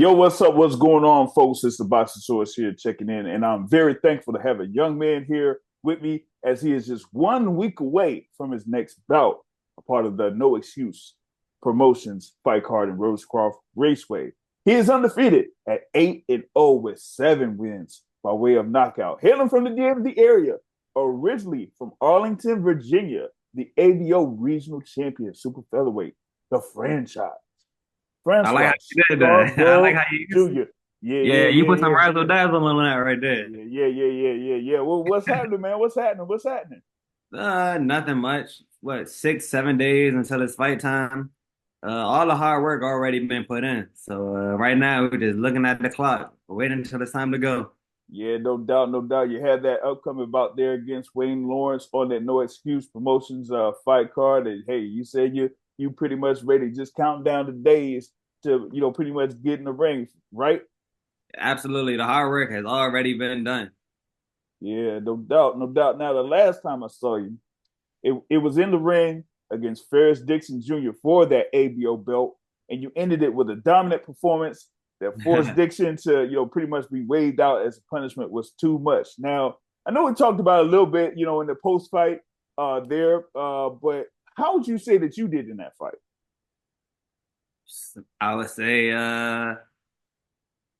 Yo, what's up? What's going on, folks? It's the Boxing Source here checking in, and I'm very thankful to have a young man here with me as he is just 1 week away from his next bout, a part of the No Excuse Promotions fight card in Rosecroft Raceway. He is undefeated at 8-0 with 7 wins by way of knockout. Hailing from the DMV area, originally from Arlington, Virginia, the ABO regional champion, super featherweight, the franchise. I like how Francois you did that. I like Scarboro how you, Jr. Yeah, yeah, yeah, you yeah, put some yeah. razzle dazzle on that right there. Yeah. Well, what's happening, man? What's happening? What's happening? Nothing much. What, 6, 7 days until it's fight time? All the hard work already been put in. So right now we're just looking at the clock, waiting until it's time to go. Yeah, no doubt, no doubt. You had that upcoming bout there against Wayne Lawrence on that No Excuse Promotions fight card. And hey, you said you pretty much ready, just counting down the days to pretty much get in the ring, right? Absolutely, the hard work has already been done. Yeah, no doubt, no doubt. Now the last time I saw you, it was in the ring against Ferris Dixon Jr. for that ABO belt, and you ended it with a dominant performance that forced Dixon to, pretty much be waved out as punishment was too much. Now, I know we talked about it a little bit, in the post fight there, but how would you say that you did in that fight? I would say I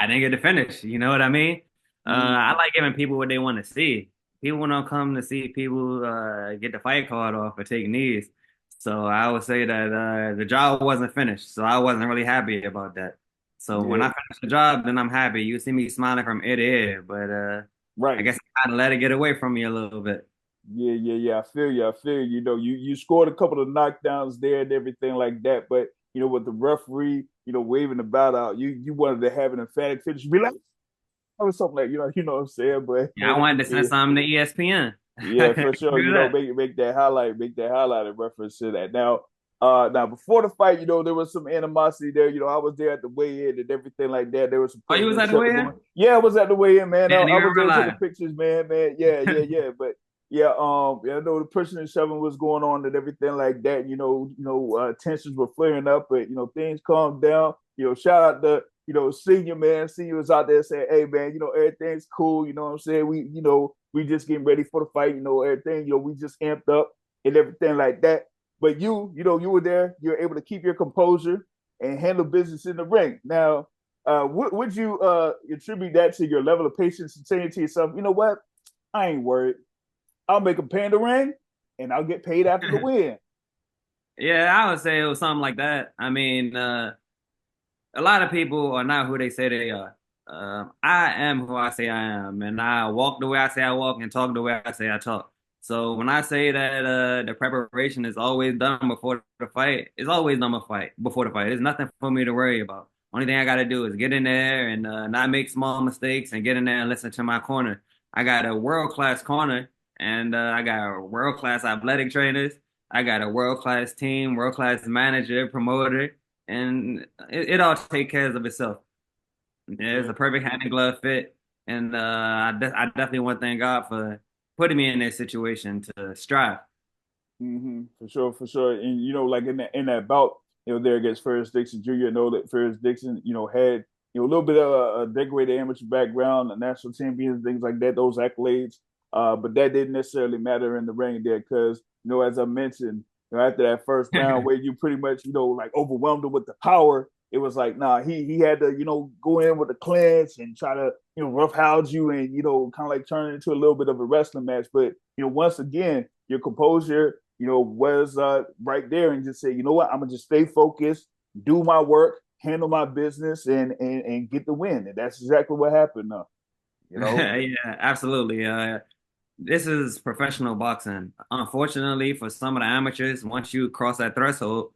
didn't get to finish. You know what I mean? I Mm-hmm. like giving people what they want to see. People don't come to see people get the fight card off or take knees. So I would say that the job wasn't finished. So I wasn't really happy about that. So when Yeah, I finish the job, then I'm happy. You see me smiling from ear to ear. But I right. guess I kind of let it get away from me a little bit. Yeah. I feel you. I feel you. You know, you scored a couple of knockdowns there and everything like that, but with the referee, waving the bout out, you wanted to have an emphatic finish. Be like, or something like you know what I'm saying. But Yeah, I wanted to send yeah, something to ESPN. yeah, for sure. Do that. Make make that highlight in reference to that. Now before the fight, there was some animosity there. I was there at the weigh-in and everything like that. There was some Oh, you was at the presidential way in? going. Yeah, I was at the weigh-in, man. Didn't I even was there taking realize. pictures, man. Yeah. But yeah, I know the pushing and shoving was going on and everything like that. Tensions were flaring up, but things calmed down. Shout out to senior man. Senior was out there saying, "Hey man, everything's cool." You know what I'm saying? We just getting ready for the fight. Everything. We just amped up and everything like that. But you were there. You're able to keep your composure and handle business in the ring. Now, would you attribute that to your level of patience and saying to yourself, you know what? I ain't worried. I'll make them pay in the ring, and I'll get paid after the win. Yeah, I would say it was something like that. I mean, a lot of people are not who they say they are. I am who I say I am, and I walk the way I say I walk and talk the way I say I talk. So when I say that the preparation is always done before the fight, it's always done before the fight. There's nothing for me to worry about. Only thing I got to do is get in there and not make small mistakes and get in there and listen to my corner. I got a world-class corner, and I got world-class athletic trainers. I got a world-class team, world-class manager, promoter, and it all take care of itself. Yeah, it's Yeah. a perfect hand and glove fit, and I definitely want to thank God for putting me in this situation to strive. For sure, for sure. And like in that bout, there against Ferris Dixon Jr. I know that Ferris Dixon, had a little bit of a decorated amateur background, a national champion, things like that, those accolades. But that didn't necessarily matter in the ring there because, as I mentioned, after that first round where you pretty much, like overwhelmed him with the power, it was like, nah, he had to, go in with the clinch and try to, roughhouse you and, kind of like turn it into a little bit of a wrestling match. But, once again, your composure, was right there and just say, you know what, I'm gonna just stay focused, do my work, handle my business, and get the win. And that's exactly what happened. You know, Yeah, absolutely. This is professional boxing. Unfortunately, for some of the amateurs, once you cross that threshold,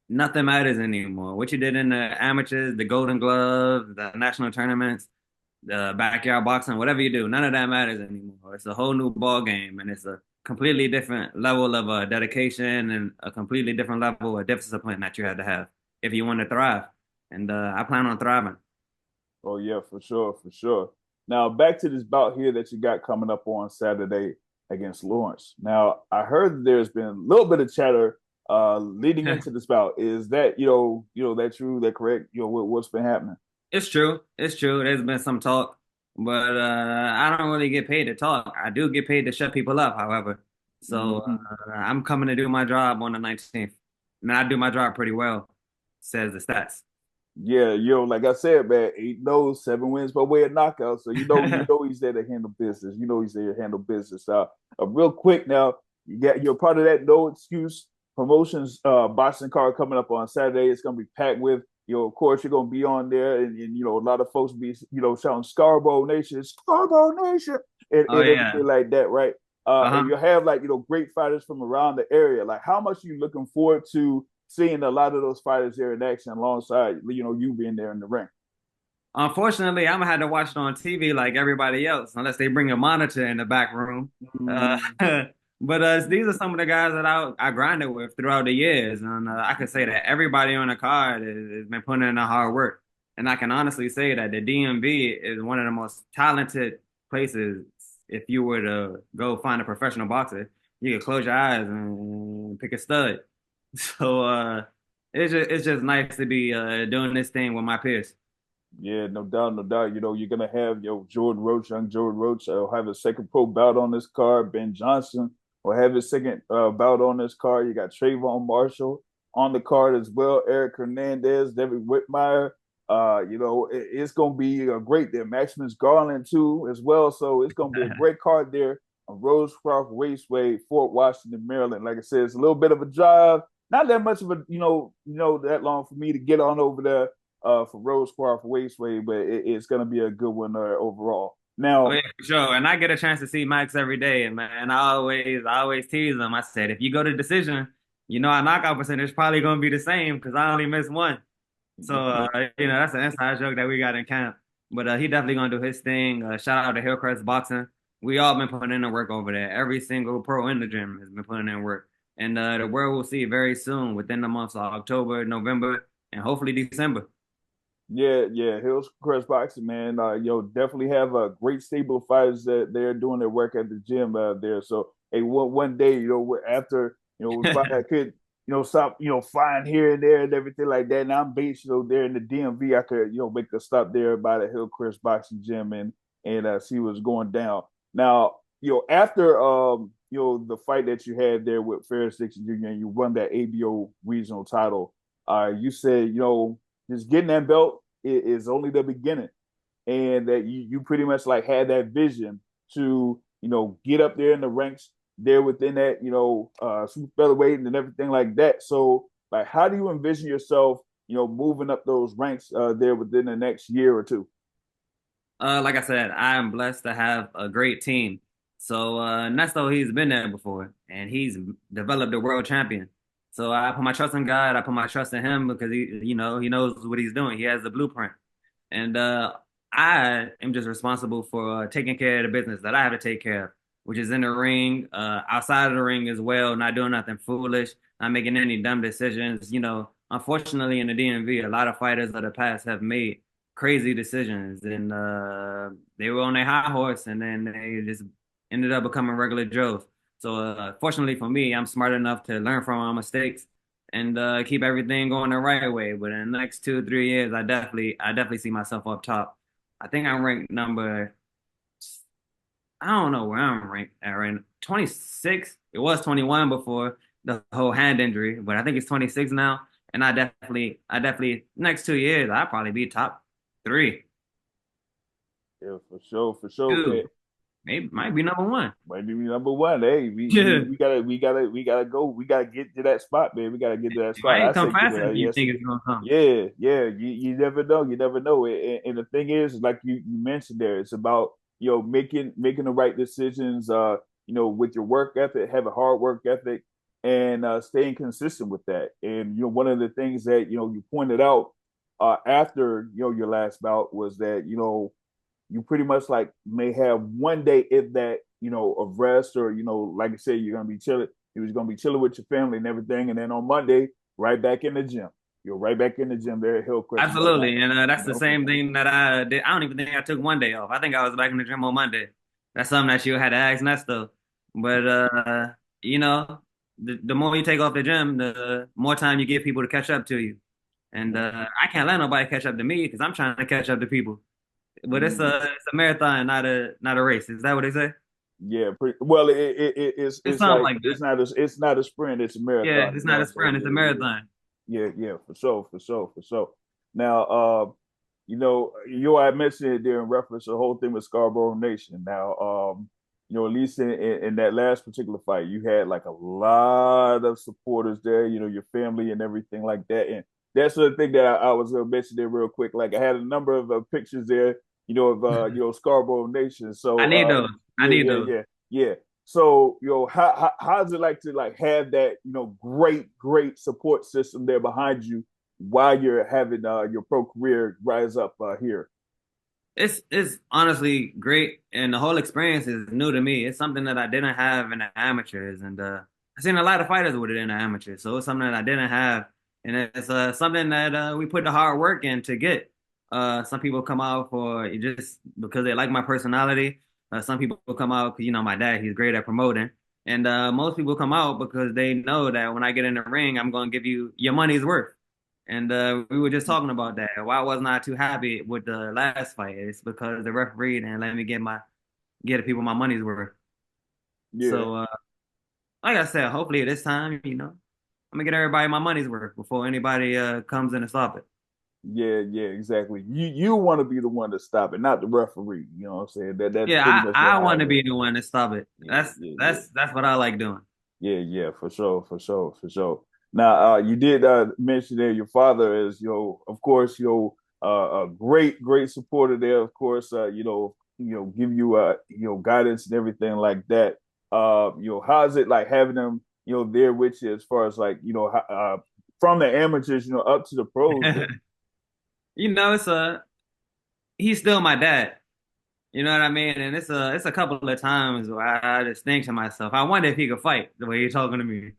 nothing matters anymore. What you did in the amateurs, the Golden Glove, the national tournaments, the backyard boxing, whatever you do, none of that matters anymore. It's a whole new ball game, and it's a completely different level of dedication and a completely different level of discipline that you had to have if you want to thrive. And I plan on thriving. oh yeah, for sure, for sure. Now back to this bout here that you got coming up on Saturday against Lawrence. Now I heard that there's been a little bit of chatter leading into this bout. Is that that true? That correct? What's been happening? It's true. It's true. There's been some talk, but I don't really get paid to talk. I do get paid to shut people up, however. So Mhm. I'm coming to do my job on the 19th. And I do my job pretty well, says the stats. Yeah, like I said, man, 8-0, 7 wins by way of knockout. So he's there to handle business. He's there to handle business. Real quick now, you're part of that No Excuse Promotions boxing card coming up on Saturday. It's gonna be packed with, of course, you're gonna be on there, and a lot of folks be, shouting Scarboro Nation, Oh and yeah. everything like that, right? And Uh-huh. you have like great fighters from around the area. Like, how much are you looking forward to seeing a lot of those fighters there in action alongside, you being there in the ring? Unfortunately, I'm gonna have to watch it on TV like everybody else, unless they bring a monitor in the back room. Uh, Mm, but these are some of the guys that I grinded with throughout the years, and I can say that everybody on the card has been putting in the hard work. And I can honestly say that the DMV is one of the most talented places. If you were to go find a professional boxer, you could close your eyes and pick a stud. So it's just nice to be doing this thing with my peers. yeah, no doubt, no doubt. You're gonna have Jordan Roach, young Jordan Roach, will have a second pro bout on this card. Ben Johnson will have his second bout on this card. You got Trayvon Marshall on the card as well. Eric Hernandez, David Whitmire. It's gonna be a great there. Maximus Garland too as well. So it's gonna be a great card there on Rosecroft Raceway, Fort Washington, Maryland. Like I said, it's a little bit of a drive. Not that much of a that long for me to get on over there for Rosecroft Raceway, but it's going to be a good one overall. Oh Now, yeah, for sure. And I get a chance to see Max every day, and man, I always tease him. I said, if you go to decision, our knockout percentage probably gonna be the same because I only missed one. So that's an inside joke that we got in camp. But he definitely gonna do his thing. Shout out to Hillcrest Boxing. We all been putting in the work over there. Every single pro in the gym has been putting in work, and the world will see very soon within the months of October, November, and hopefully December. yeah, Hillcrest Boxing, man. Definitely have a great stable of fighters that they're doing their work at the gym there. So, hey, one day, after if I could, stop, flying here and there and everything like that. And I'm based, there in the DMV. I could, make a stop there by the Hillcrest Boxing Gym and see what's going down. Now, after the fight that you had there with Ferris Dixon Jr. and you won that ABO regional title, you said, just getting that belt is only the beginning, and that you pretty much like had that vision to get up there in the ranks there within that super featherweight and everything like that. So like, how do you envision yourself moving up those ranks there within the next year or two? Like I said, I am blessed to have a great team. So Nesto, he's been there before, and he's developed a world champion. So I put my trust in God. I put my trust in him because he knows what he's doing. He has the blueprint, and I am just responsible for taking care of the business that I have to take care of, which is in the ring, outside of the ring as well. Not doing nothing foolish, not making any dumb decisions. Unfortunately, in the DMV, a lot of fighters of the past have made crazy decisions, and they were on their high horse, and then they just ended up becoming regular Joes. So, fortunately for me, I'm smart enough to learn from my mistakes and keep everything going the right way. But in the next 2 or 3 years, I definitely see myself up top. I think I'm ranked number. I don't know where I'm ranked at right now. 26. It was 21 before the whole hand injury, but I think it's 26 now. And I definitely, next 2 years, I'll probably be top three, Yeah, for sure. two, maybe might be number one. Might be number one. Hey, Yeah, we gotta go. We gotta get to that spot, man. We gotta get to that it might spot. I ain't come say give faster it than a you yes. think it's gonna come. Yeah. You never know. You never know. And the thing is, like you mentioned there, it's about making the right decisions. With your work ethic, have a hard work ethic, and staying consistent with that. And one of the things that you pointed out after your last bout was that you pretty much like may have one day if that of rest, or like I said, you're gonna be chilling. You was gonna be chilling with your family and everything, and then on Monday, right back in the gym. You're right back in the gym there at Hillcrest. Absolutely, and You that's the know, same thing that I did. I don't even think I took one day off. I think I was back in the gym on Monday. That's something that you had to ask Nesto. But you know, the more you take off the gym, the more time you give people to catch up to you. and I can't let nobody catch up to me because I'm trying to catch up to people. But Mm-hmm. it's a marathon, not a race. Is that what they say? Yeah, well, It's it's something like like that. it's not a sprint, it's a Yeah, marathon. it's You know not what a I'm saying? sprint. It's a marathon. Yeah, for sure, for sure. Now, you I mentioned it there in reference to the whole thing with Scarborough Nation. Now, at least in that last particular fight, you had like a lot of supporters there. Your family and everything like that, and that's the thing that I was gonna mention there real quick. Like I had a number of pictures there, of Scarborough Nation. I So, need those. I need those. yeah. So, how's it like to like have that, great support system there behind you while you're having your pro career rise up here? It's honestly great, and the whole experience is new to me. It's something that I didn't have in the amateurs, and I've seen a lot of fighters with it in the amateurs. So it's something that I didn't have, and it's something that we put the hard work in to get. Some people come out for just because they like my personality. Some people come out because my dad, he's great at promoting, and most people come out because they know that when I get in the ring, I'm going to give you your money's worth. And we were just talking about that. Why wasn't I too happy with the last fight? It's because the referee didn't let me get the people my money's worth. Yeah, So like I said, hopefully this time, I'm gonna get everybody my money's worth before anybody comes in and stop it. yeah, exactly. You want to be the one to stop it, not the referee. You know what I'm saying? That's pretty Yeah, much I how want it to is. be the one to stop it. Yeah, yeah. That's what I like doing. Yeah, for sure, Now, you did mention that your father is, of course, a great supporter there. Of course, give you, guidance and everything like that. How's it like having them, there with you as far as like, from the amateurs, up to the pros there. It's he's still my dad. You know what I mean? And it's a couple of times where I just think to myself, I wonder if he could fight the way he's talking to me.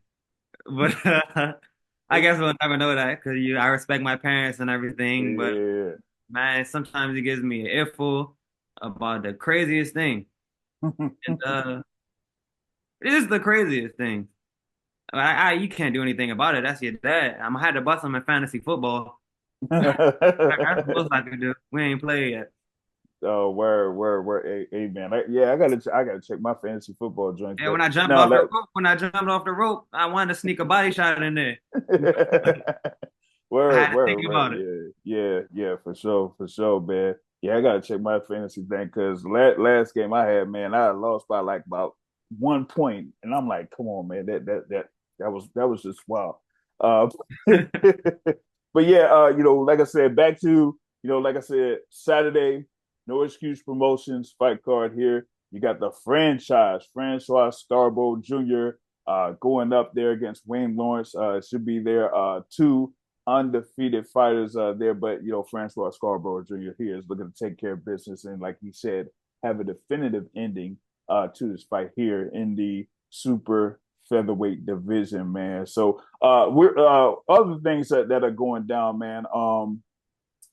But I guess we'll never know that because I respect my parents and everything. But Yeah. man, sometimes it gives me an earful about the craziest thing, and it's just the craziest thing. You can't do anything about it. That's your dad. I'm gonna have to bust him in fantasy football. That's the most I can do. We ain't played yet. Oh, word. Hey, man. I gotta check my fantasy football joints. And But when I jumped no, off the rope, I wanted to sneak a body shot in there. I had to think word. about it. Yeah, for sure, man. Yeah, I gotta check my fantasy thing because last game I had, man, I lost by like about 1 point, and I'm like, come on, man, that was just wild. Uh, but yeah, like I said, back to like I said, Saturday, No Excuse Promotions fight card here. You got the franchise, Francois Scarboro Jr. Going up there against Wayne Lawrence. It should be there. Two undefeated fighters there, but Francois Scarborough Jr. here is looking to take care of business and, like he said, have a definitive ending to this fight here in the super featherweight division, man. So we're other things that are going down, man.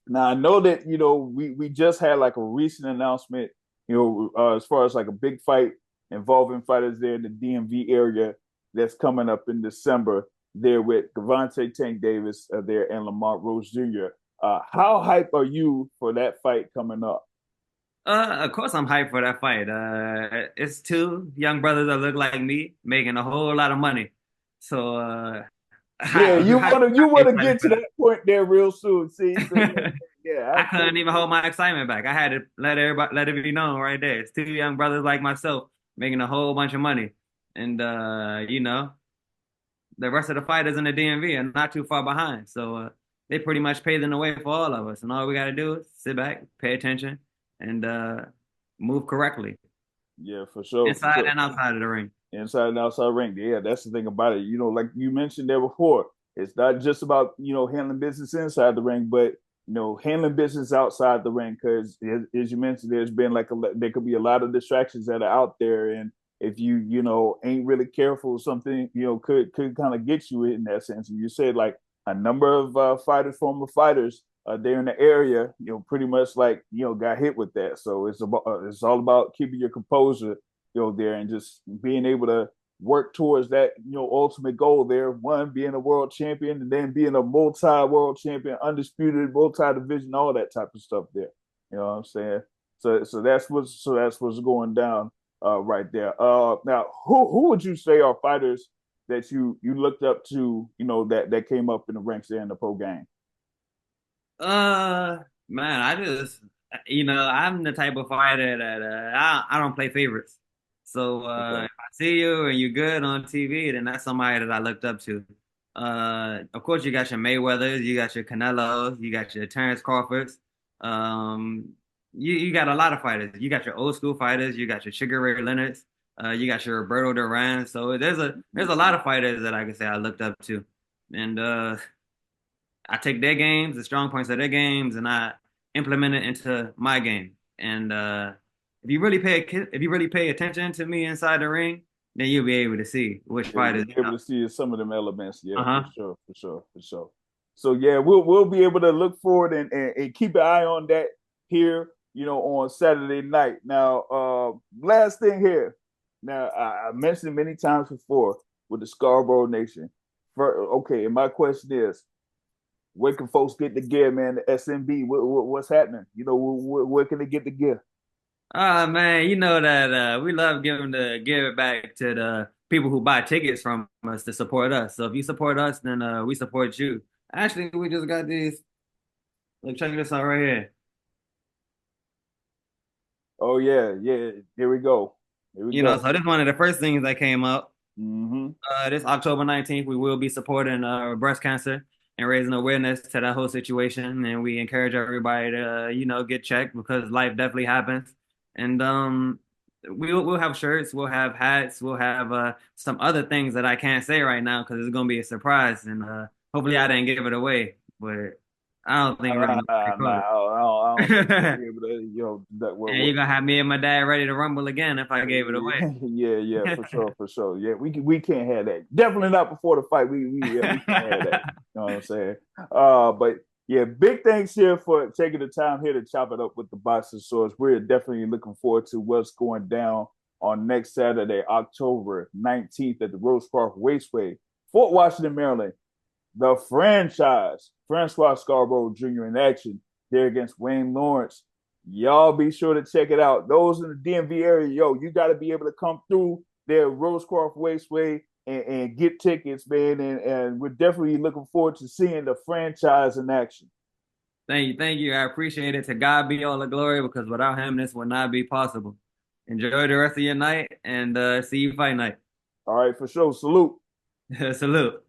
Now I know that we just had like a recent announcement, as far as like a big fight involving fighters there in the DMV area that's coming up in December there with Gervonta Tank Davis there and Lamont Rose Jr. How hype are you for that fight coming up? Of course I'm hyped for that fight. It's two young brothers that look like me making a whole lot of money. So Yeah, I, you want to excited get to for that point there real soon. See, so that. yeah, I couldn't even hold my excitement back. I had to let it be known right there. It's two young brothers like myself making a whole bunch of money. And the rest of the fighters in the DMV are not too far behind. So they pretty much paving the way for all of us. And all we got to do is sit back, pay attention, and move correctly yeah, for sure, for inside sure. and outside of the ring. Inside and outside ring. Yeah, that's the thing about it. Like you mentioned there before, it's not just about handling business inside the ring, but handling business outside the ring. Because as you mentioned, there's been there could be a lot of distractions that are out there, and if you ain't really careful, something could kind of get you in that sense. And you said like a number of former fighters there in the area, pretty much like got hit with that. So it's all about keeping your composure there and just being able to work towards that, ultimate goal there. One, being a world champion, and then being a multi-world champion, undisputed, multi-division, all that type of stuff there. You know what I'm saying? So that's what's going down right there. Now, who would you say are fighters that you looked up to, that came up in the ranks there in the pro game? Man, I'm the type of fighter that I don't play favorites. So Okay. if I see you and you're good on TV, then that's somebody that I looked up to. Of course, you got your Mayweathers, you got your Canelos, you got your Terrence Crawfords. Um, you got a lot of fighters. You got your old school fighters. You got your Sugar Ray Leonards. You got your Roberto Duran. So there's a lot of fighters that I can say I looked up to, and I take their games, the strong points of their games, and I implement it into my game. And if you really pay attention to me inside the ring, then you'll be able to see which Yeah, you'll fighters. be able to see some of them elements. Yeah, for Uh-huh. sure, for sure, for sure. So yeah, we'll be able to look forward and keep an eye on that here, on Saturday night. Now, last thing here. Now, I mentioned many times before with the Scarborough Nation. Okay, and my question is, where can folks get the gear, man? The SMB, what's happening? Where can they get the gear? Man, you know that we love give it back to the people who buy tickets from us to support us. So if you support us, then we support you. Actually, we just got these. Look, check this out right here. Oh yeah, yeah. Here we go. Here we So go. this is one of the first things that came up. Mm-hmm. This October 19th, we will be supporting breast cancer and raising awareness to that whole situation. And we encourage everybody to, get checked because life definitely happens. And we'll have shirts, we'll have hats, we'll have some other things that I can't say right now because it's gonna be a surprise. And hopefully I didn't give it away, but I don't think really Nah, nobody nah, caught nah. I don't think you'll it. be able to, that And you're gonna have me and my dad ready to rumble again if I gave it away. yeah, yeah, for sure, for sure. Yeah, we can't have that. Definitely not before the fight. We can't have that. You know what I'm saying? But yeah, big thanks here for taking the time here to chop it up with the boxing swords. We're definitely looking forward to what's going down on next Saturday, October 19th at the Rose Park Raceway, Fort Washington, Maryland. The franchise, Francois Scarboro Jr. in action there against Wayne Lawrence. Y'all be sure to check it out. Those in the DMV area, you got to be able to come through there, Rosecroft Raceway, and get tickets, man. And we're definitely looking forward to seeing the franchise in action. Thank you. I appreciate it. To God be all the glory because without him, this would not be possible. Enjoy the rest of your night and see you fight night. All right, for sure. Salute. Salute.